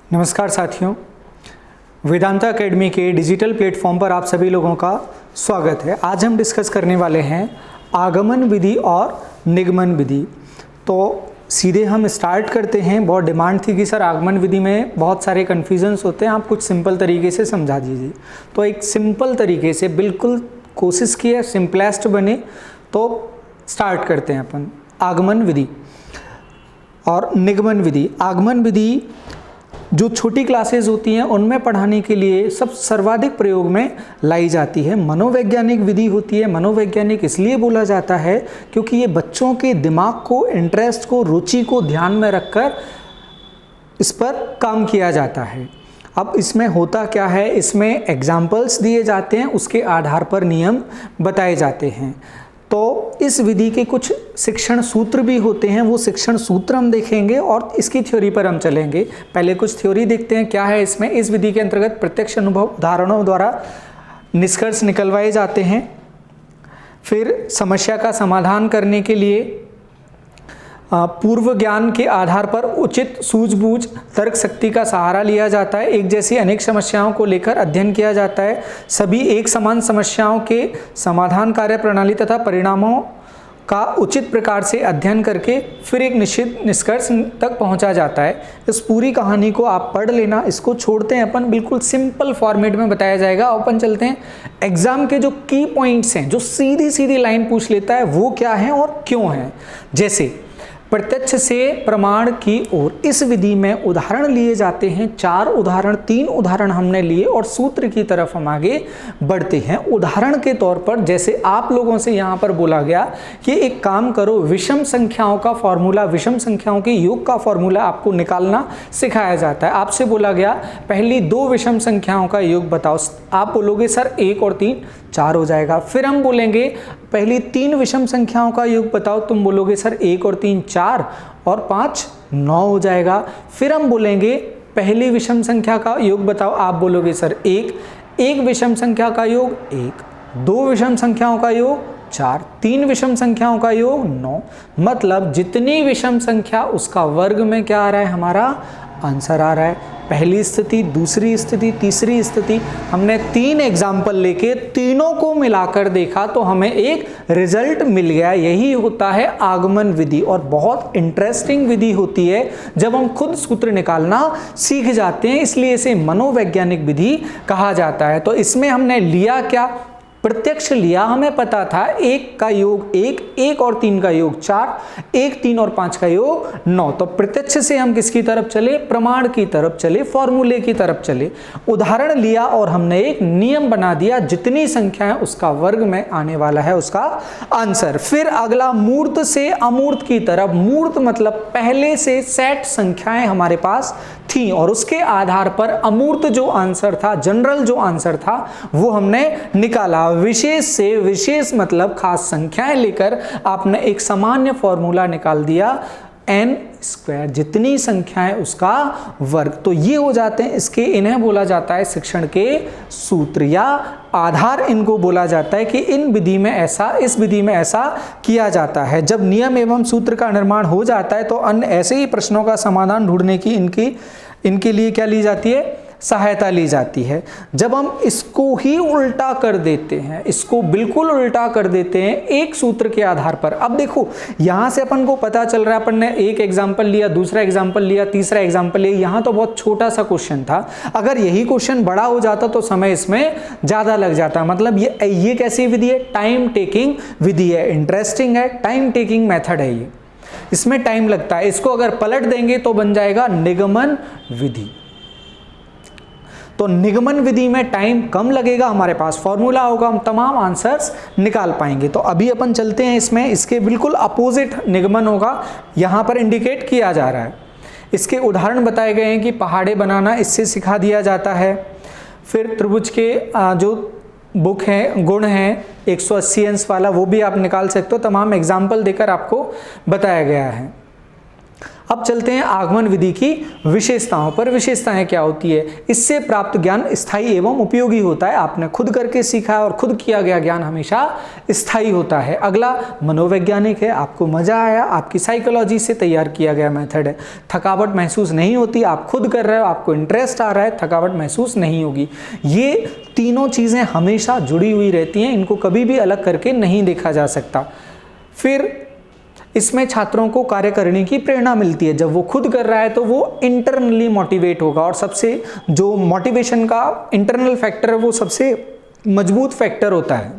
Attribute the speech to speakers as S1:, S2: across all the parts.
S1: नमस्कार साथियों, वेदांता एकेडमी के डिजिटल प्लेटफॉर्म पर आप सभी लोगों का स्वागत है। आज हम डिस्कस करने वाले हैं आगमन विधि और निगमन विधि। तो सीधे हम स्टार्ट करते हैं। बहुत डिमांड थी कि सर आगमन विधि में बहुत सारे कन्फ्यूजन्स होते हैं, आप कुछ सिंपल तरीके से समझा दीजिए। तो एक सिंपल तरीके से बिल्कुल कोशिश की है सिंपलेस्ट बने, तो स्टार्ट करते हैं अपन। आगमन विधि और निगमन विधि। आगमन विधि जो छोटी क्लासेस होती हैं उनमें पढ़ाने के लिए सब सर्वाधिक प्रयोग में लाई जाती है। मनोवैज्ञानिक विधि होती है। मनोवैज्ञानिक इसलिए बोला जाता है क्योंकि ये बच्चों के दिमाग को, इंटरेस्ट को, रुचि को ध्यान में रखकर इस पर काम किया जाता है। अब इसमें होता क्या है, इसमें एग्जाम्पल्स दिए जाते हैं, उसके आधार पर नियम बताए जाते हैं। तो इस विधि के कुछ शिक्षण सूत्र भी होते हैं, वो शिक्षण सूत्र हम देखेंगे और इसकी थ्योरी पर हम चलेंगे। पहले कुछ थ्योरी देखते हैं क्या है इसमें। इस विधि के अंतर्गत प्रत्यक्ष अनुभव उदाहरणों द्वारा निष्कर्ष निकलवाए जाते हैं। फिर समस्या का समाधान करने के लिए पूर्व ज्ञान के आधार पर उचित सूझबूझ तर्क शक्ति का सहारा लिया जाता है। एक जैसी अनेक समस्याओं को लेकर अध्ययन किया जाता है। सभी एक समान समस्याओं के समाधान कार्य प्रणाली तथा परिणामों का उचित प्रकार से अध्ययन करके फिर एक निश्चित निष्कर्ष तक पहुंचा जाता है। इस पूरी कहानी को आप पढ़ लेना। इसको छोड़ते हैं अपन, बिल्कुल सिंपल फॉर्मेट में बताया जाएगा। अपन चलते हैं एग्जाम के जो की पॉइंट्स हैं, जो सीधी सीधी लाइन पूछ लेता है, वो क्या है और क्यों है। जैसे प्रत्यक्ष से प्रमाण की ओर इस विधि में उदाहरण लिए जाते हैं। 4 उदाहरण, 3 उदाहरण हमने लिए और सूत्र की तरफ हम आगे बढ़ते हैं। उदाहरण के तौर पर जैसे आप लोगों से यहाँ पर बोला गया कि एक काम करो, विषम संख्याओं का फॉर्मूला, विषम संख्याओं के योग का फॉर्मूला आपको निकालना सिखाया जाता है। आपसे बोला गया पहली 2 विषम संख्याओं का योग बताओ। आप बोलोगे सर 1 और 3 4 हो जाएगा। फिर हम बोलेंगे पहली 3 विषम संख्याओं का योग बताओ। तुम बोलोगे सर 1 और 3 4 और 5 9 हो जाएगा। फिर हम बोलेंगे पहली विषम संख्या का योग बताओ। आप बोलोगे सर 1 विषम संख्या का योग 1, 2 विषम संख्याओं का योग 4, 3 विषम संख्याओं का योग 9। मतलब जितनी विषम संख्या उसका वर्ग में क्या आ रहा है, हमारा आंसर आ रहा है। पहली स्थिति, दूसरी स्थिति, तीसरी स्थिति, हमने 3 एग्जाम्पल लेके तीनों को मिलाकर देखा तो हमें एक रिजल्ट मिल गया। यही होता है आगमन विधि और बहुत इंटरेस्टिंग विधि होती है जब हम खुद सूत्र निकालना सीख जाते हैं। इसलिए इसे मनोवैज्ञानिक विधि कहा जाता है। तो इसमें हमने लिया क्या, प्रत्यक्ष लिया। हमें पता था 1 का योग 1, 1 और 3 का योग 4, 1, 3 और 5 का योग 9। तो प्रत्यक्ष से हम किसकी तरफ चले, प्रमाण की तरफ चले, फॉर्मूले की तरफ चले। उदाहरण लिया और हमने एक नियम बना दिया, जितनी संख्या है उसका वर्ग में आने वाला है उसका आंसर। फिर अगला मूर्त से अमूर्त की तरफ। मूर्त मतलब पहले से सेट संख्याएं हमारे पास थी और उसके आधार पर अमूर्त जो आंसर था, जनरल जो आंसर था, वो हमने निकाला। विशेष से विशेष मतलब खास संख्याएं लेकर आपने एक सामान्य फॉर्मूला निकाल दिया, n², जितनी संख्याएं उसका वर्ग। तो ये हो जाते हैं इसके, इन्हें बोला जाता है शिक्षण के सूत्र या आधार। इनको बोला जाता है कि इन विधि में ऐसा, इस विधि में ऐसा किया जाता है। जब नियम एवं सूत्र का निर्माण हो जाता है तो अन्य ऐसे ही प्रश्नों का समाधान ढूंढने की इनके लिए क्या ली जाती है, सहायता ली जाती है। जब हम इसको ही उल्टा कर देते हैं, इसको बिल्कुल उल्टा कर देते हैं एक सूत्र के आधार पर। अब देखो यहां से अपन को पता चल रहा है, अपन ने एक एग्जाम्पल लिया, दूसरा एग्जाम्पल लिया, तीसरा एग्जाम्पल लिया। यहां तो बहुत छोटा सा क्वेश्चन था, अगर यही क्वेश्चन बड़ा हो जाता तो समय इसमें ज्यादा लग जाता। मतलब ये कैसी विधि है, टाइम टेकिंग विधि है, इंटरेस्टिंग है, टाइम टेकिंग मेथड है ये, इसमें टाइम लगता है। इसको अगर पलट देंगे तो बन जाएगा निगमन विधि। तो निगमन विधि में टाइम कम लगेगा, हमारे पास फॉर्मूला होगा, हम तमाम आंसर्स निकाल पाएंगे। तो अभी अपन चलते हैं इसमें, इसके बिल्कुल अपोजिट निगमन होगा, यहां पर इंडिकेट किया जा रहा है। इसके उदाहरण बताए गए हैं कि पहाड़े बनाना इससे सिखा दिया जाता है। फिर त्रिभुज के जो बुक है, गुण है 180 अंश वाला, वो भी आप निकाल सकते हो। तमाम एग्जाम्पल देकर आपको बताया गया है। अब चलते हैं आगमन विधि की विशेषताओं पर। विशेषताएं क्या होती है? इससे प्राप्त ज्ञान स्थायी एवं उपयोगी होता है। आपने खुद करके सीखा है और खुद किया गया ज्ञान हमेशा स्थायी होता है। अगला मनोवैज्ञानिक है, आपको मजा आया, आपकी साइकोलॉजी से तैयार किया गया मेथड है। थकावट महसूस नहीं होती, आप खुद कर रहे हो, आपको इंटरेस्ट आ रहा है, थकावट महसूस नहीं होगी। ये तीनों चीजें हमेशा जुड़ी हुई रहती हैं, इनको कभी भी अलग करके नहीं देखा जा सकता। फिर इसमें छात्रों को कार्य करने की प्रेरणा मिलती है। जब वो खुद कर रहा है तो वो इंटरनली मोटिवेट होगा, और सबसे जो मोटिवेशन का इंटरनल फैक्टर है वो सबसे मजबूत फैक्टर होता है।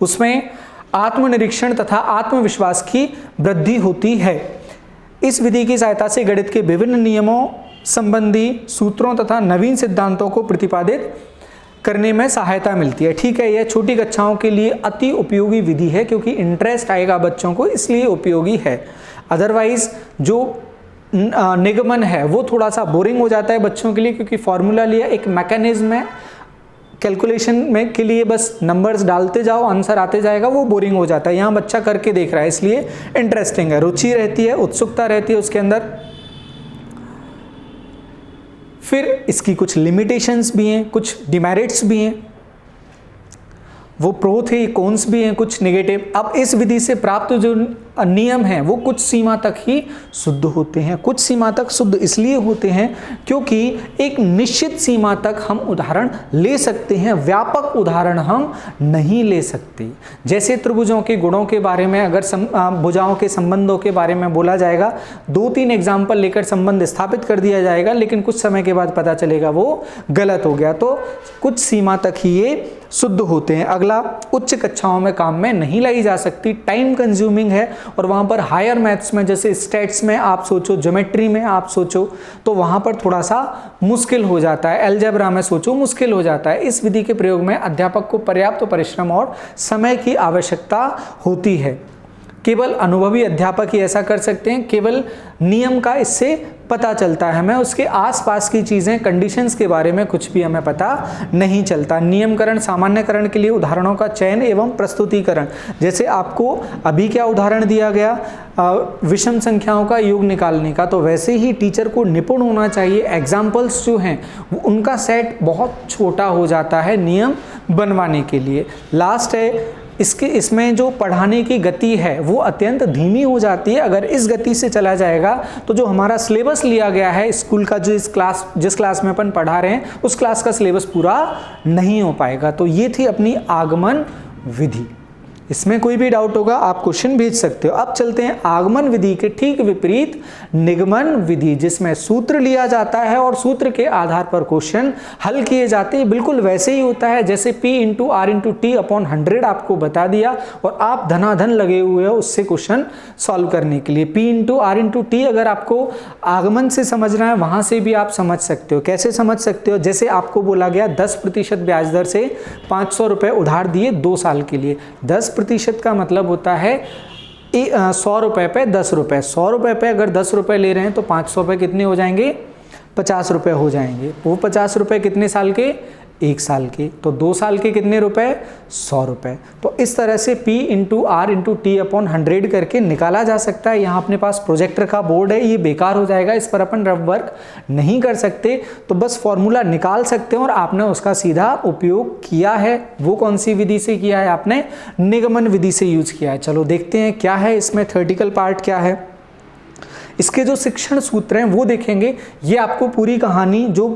S1: उसमें आत्मनिरीक्षण तथा आत्मविश्वास की वृद्धि होती है। इस विधि की सहायता से गणित के विभिन्न नियमों संबंधी सूत्रों तथा नवीन सिद्धांतों को प्रतिपादित करने में सहायता मिलती है। ठीक है, यह छोटी कक्षाओं के लिए अति उपयोगी विधि है क्योंकि इंटरेस्ट आएगा बच्चों को, इसलिए उपयोगी है। अदरवाइज जो निगमन है वो थोड़ा सा बोरिंग हो जाता है बच्चों के लिए, क्योंकि फॉर्मूला लिया, एक मैकेनिज्म है, कैलकुलेशन में के लिए बस नंबर्स डालते जाओ, आंसर आते जाएगा, वो बोरिंग हो जाता है। यहाँ बच्चा करके देख रहा है इसलिए इंटरेस्टिंग है, रुचि रहती है, उत्सुकता रहती है उसके अंदर। फिर इसकी कुछ लिमिटेशंस भी हैं, कुछ डिमेरिट्स भी हैं, वो प्रो थे, कॉन्स भी हैं, कुछ नेगेटिव। अब इस विधि से प्राप्त जो नियम हैं वो कुछ सीमा तक ही शुद्ध होते हैं। कुछ सीमा तक शुद्ध इसलिए होते हैं क्योंकि एक निश्चित सीमा तक हम उदाहरण ले सकते हैं, व्यापक उदाहरण हम नहीं ले सकते। जैसे त्रिभुजों के गुणों के बारे में अगर भुजाओं के संबंधों के बारे में बोला जाएगा, 2-3 एग्जाम्पल लेकर संबंध स्थापित कर दिया जाएगा, लेकिन कुछ समय के बाद पता चलेगा वो गलत हो गया। तो कुछ सीमा तक ही ये शुद्ध होते हैं। अगला, उच्च कक्षाओं में काम में नहीं लाई जा सकती, टाइम कंज्यूमिंग है, और वहाँ पर हायर मैथ्स में जैसे स्टैट्स में आप सोचो, ज्योमेट्री में आप सोचो, तो वहाँ पर थोड़ा सा मुश्किल हो जाता है। अलजेब्रा में सोचो, मुश्किल हो जाता है। इस विधि के प्रयोग में अध्यापक को पर्याप्त परिश्रम और समय की आवश्यकता होती है। केवल अनुभवी अध्यापक ही ऐसा कर सकते हैं। केवल नियम का इससे पता चलता है, हमें उसके आसपास की चीज़ें, कंडीशंस के बारे में कुछ भी हमें पता नहीं चलता। नियमकरण, सामान्यकरण के लिए उदाहरणों का चयन एवं प्रस्तुतिकरण, जैसे आपको अभी क्या उदाहरण दिया गया विषम संख्याओं का योग निकालने का, तो वैसे ही टीचर को निपुण होना चाहिए। एग्जाम्पल्स जो हैं उनका सेट बहुत छोटा हो जाता है नियम बनवाने के लिए। लास्ट है, इसमें जो पढ़ाने की गति है वो अत्यंत धीमी हो जाती है। अगर इस गति से चला जाएगा तो जो हमारा सिलेबस लिया गया है स्कूल का, जिस क्लास में अपन पढ़ा रहे हैं उस क्लास का सिलेबस पूरा नहीं हो पाएगा। तो ये थी अपनी आगमन विधि। इसमें कोई भी डाउट होगा आप क्वेश्चन भेज सकते हो। अब चलते हैं आगमन विधि के ठीक विपरीत निगमन विधि, जिसमें सूत्र लिया जाता है और सूत्र के आधार पर क्वेश्चन हल किए जाते हैं। बिल्कुल वैसे ही होता है जैसे P × R/T/100 आपको बता दिया और आप धनाधन लगे हुए हो उससे क्वेश्चन सॉल्व करने के लिए। P × R/T अगर आपको आगमन से समझना है वहां से भी आप समझ सकते हो। कैसे समझ सकते हो? जैसे आपको बोला गया 10% ब्याज दर से 500 रुपये उधार दिए 2 साल के लिए। 10% का मतलब होता है 100 रुपये पे 10 रुपये। 100 रुपये पे अगर 10 रुपये ले रहे हैं तो 500 रुपये कितने हो जाएंगे? 50 रुपये हो जाएंगे। वो 50 रुपये कितने साल के? 1 साल के। तो 2 साल के कितने रुपए? 100 रुपये। तो इस तरह से P × R/T/100 करके निकाला जा सकता है। यहाँ अपने पास प्रोजेक्टर का बोर्ड है, ये बेकार हो जाएगा, इस पर अपन रफ वर्क नहीं कर सकते, तो बस फॉर्मूला निकाल सकते हैं और आपने उसका सीधा उपयोग किया है। वो कौन सी विधि से किया है? आपने निगमन विधि से यूज किया है। चलो देखते हैं क्या है इसमें, थ्योरेटिकल पार्ट क्या है। इसके जो शिक्षण सूत्र हैं वो देखेंगे। ये आपको पूरी कहानी जो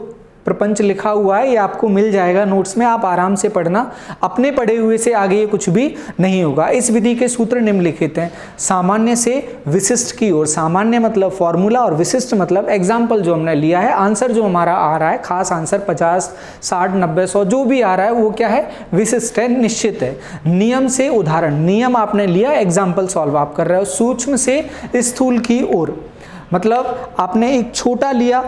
S1: प्रपंच लिखा हुआ है ये आपको मिल जाएगा नोट्स में, आप आराम से पढ़ना। अपने पढ़े हुए से आगे ये कुछ भी नहीं होगा। इस विधि के सूत्र निम्नलिखित हैं। सामान्य से विशिष्ट की ओर, सामान्य मतलब फॉर्मूला और विशिष्ट मतलब एग्जाम्पल जो हमने लिया है, आंसर जो हमारा आ रहा है, खास आंसर 50, 60, 90, 100 जो भी आ रहा है वो क्या है? विशिष्ट है, निश्चित है। नियम से उदाहरण, नियम आपने लिया, एग्जाम्पल सॉल्व आप कर रहे हो। सूक्ष्म से स्थूल की ओर, मतलब आपने एक छोटा लिया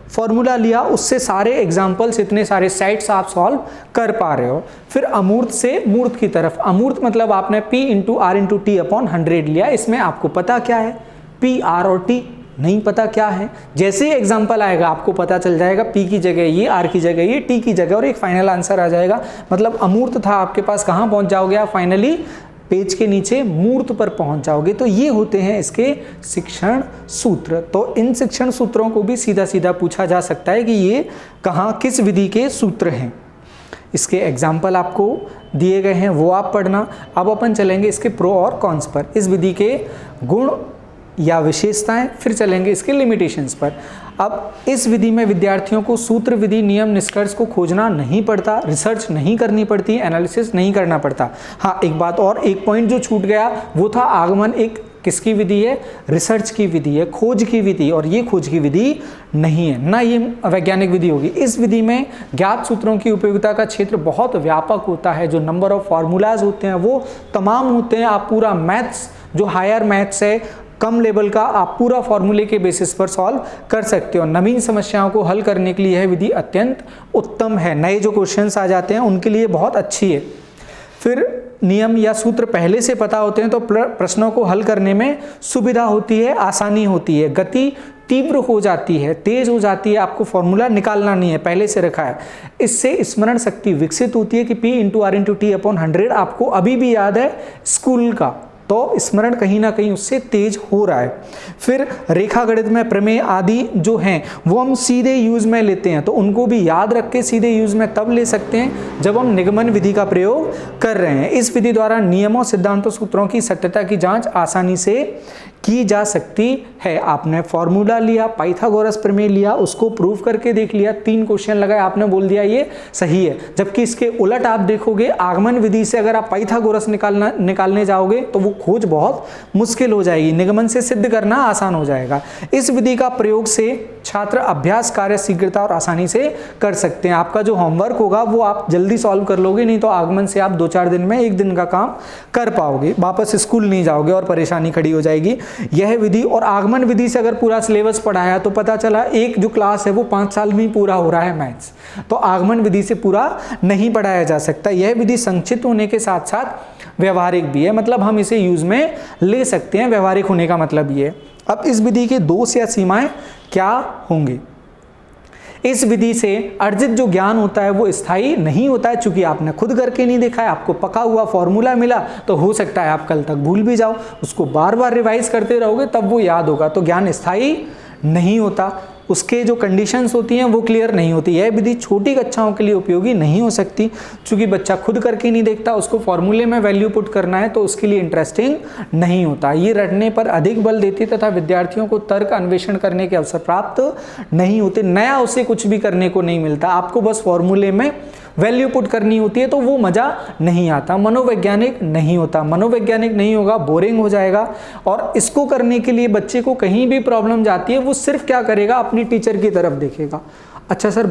S1: फॉर्मूला लिया, उससे सारे एग्जाम्पल्स, इतने सारे सेट्स आप सॉल्व कर पा रहे हो। फिर अमूर्त से मूर्त की तरफ, अमूर्त मतलब आपने P × R/T/100 लिया। इसमें आपको पता क्या है? P, R और T नहीं पता क्या है। जैसे ही एग्जाम्पल आएगा आपको पता चल जाएगा P की जगह ये, R की जगह ये, T की जगह, और एक फाइनल आंसर आ जाएगा। मतलब अमूर्त था आपके पास, कहाँ पहुंच जाओगे आप? फाइनली पेज के नीचे मूर्त पर पहुंच जाओगे। तो ये होते हैं इसके शिक्षण सूत्र। तो इन शिक्षण सूत्रों को भी सीधा सीधा पूछा जा सकता है कि ये कहाँ किस विधि के सूत्र हैं। इसके एग्जाम्पल आपको दिए गए हैं, वो आप पढ़ना। अब अपन चलेंगे इसके प्रो और कॉन्स पर, इस विधि के गुण या विशेषताएं, फिर चलेंगे इसके लिमिटेशंस पर। अब इस विधि में विद्यार्थियों को सूत्र, विधि, नियम, निष्कर्ष को खोजना नहीं पड़ता, रिसर्च नहीं करनी पड़ती, एनालिसिस नहीं करना पड़ता। हाँ, एक बात और, एक पॉइंट जो छूट गया वो था आगमन एक किसकी विधि है? रिसर्च की विधि है, खोज की विधि, और ये खोज की विधि नहीं है, ना ये वैज्ञानिक विधि होगी। इस विधि में ज्ञात सूत्रों की उपयोगिता का क्षेत्र बहुत व्यापक होता है, जो नंबर ऑफ फार्मूलाज होते हैं वो तमाम होते हैं। आप पूरा मैथ्स, जो हायर मैथ्स है, कम लेवल का, आप पूरा फॉर्मूले के बेसिस पर सॉल्व कर सकते हो। नवीन समस्याओं को हल करने के लिए यह विधि अत्यंत उत्तम है। नए जो क्वेश्चंस आ जाते हैं उनके लिए बहुत अच्छी है। फिर नियम या सूत्र पहले से पता होते हैं तो प्रश्नों को हल करने में सुविधा होती है, आसानी होती है, गति तीव्र हो जाती है, तेज हो जाती है, आपको फॉर्मूला निकालना नहीं है, पहले से रखा है। इससे स्मरण शक्ति विकसित होती है कि P×R×T/100 आपको अभी भी याद है स्कूल का, तो स्मरण कहीं ना कहीं उससे तेज हो रहा है। फिर रेखा गणित में प्रमेय आदि जो हैं वो हम सीधे यूज में लेते हैं, तो उनको भी याद रख के सीधे यूज में तब ले सकते हैं जब हम निगमन विधि का प्रयोग कर रहे हैं। इस विधि द्वारा नियमों, सिद्धांतों, सूत्रों की सत्यता की जांच आसानी से की जा सकती है। आपने फॉर्मूला लिया, पाइथागोरस प्रमेय लिया, उसको प्रूव करके देख लिया, 3 क्वेश्चन लगाए, आपने बोल दिया ये सही है। जबकि इसके उलट आप देखोगे, आगमन विधि से अगर आप पाइथागोरस निकालने जाओगे तो वो खोज बहुत मुश्किल हो जाएगी, निगमन से सिद्ध करना आसान हो जाएगा। इस विधि का प्रयोग से छात्र अभ्यास कार्य शीघ्रता और आसानी से कर सकते हैं। आपका जो होमवर्क होगा वो आप जल्दी सॉल्व कर लोगे, नहीं तो आगमन से आप 2-4 दिन में 1 दिन का काम कर पाओगे, वापस स्कूल नहीं जाओगे और परेशानी खड़ी हो जाएगी। यह विधि और आगमन विधि से अगर पूरा सिलेबस पढ़ाया तो पता चला एक जो क्लास है वो 5 साल में ही पूरा हो रहा है मैथ्स, तो आगमन विधि से पूरा नहीं पढ़ाया जा सकता। यह विधि संक्षिप्त होने के साथ साथ व्यवहारिक भी है, मतलब हम इसे यूज में ले सकते हैं, व्यवहारिक होने का मतलब ये। अब इस विधि के दोष या सीमाएं क्या होंगी? इस विधि से अर्जित जो ज्ञान होता है वो स्थायी नहीं होता है, चूंकि आपने खुद करके नहीं देखा है, आपको पका हुआ फॉर्मूला मिला तो हो सकता है आप कल तक भूल भी जाओ, उसको बार बार रिवाइज करते रहोगे तब वो याद होगा, तो ज्ञान स्थायी नहीं होता। उसके जो कंडीशंस होती हैं वो क्लियर नहीं होती। यह विधि छोटी कक्षाओं के लिए उपयोगी नहीं हो सकती, क्योंकि बच्चा खुद करके नहीं देखता, उसको फॉर्मूले में वैल्यू पुट करना है तो उसके लिए इंटरेस्टिंग नहीं होता। ये रटने पर अधिक बल देती तथा विद्यार्थियों को तर्क अन्वेषण करने के अवसर प्राप्त नहीं होते। नया उसे कुछ भी करने को नहीं मिलता, आपको बस फॉर्मूले में वैल्यू पुट करनी होती है, तो वो मजा नहीं आता। मनोवैज्ञानिक नहीं होता, मनोवैज्ञानिक नहीं होगा, बोरिंग हो जाएगा। और इसको करने के लिए बच्चे को कहीं भी प्रॉब्लम जाती है वो सिर्फ क्या करेगा, अपनी टीचर की तरफ देखेगा। अच्छा सर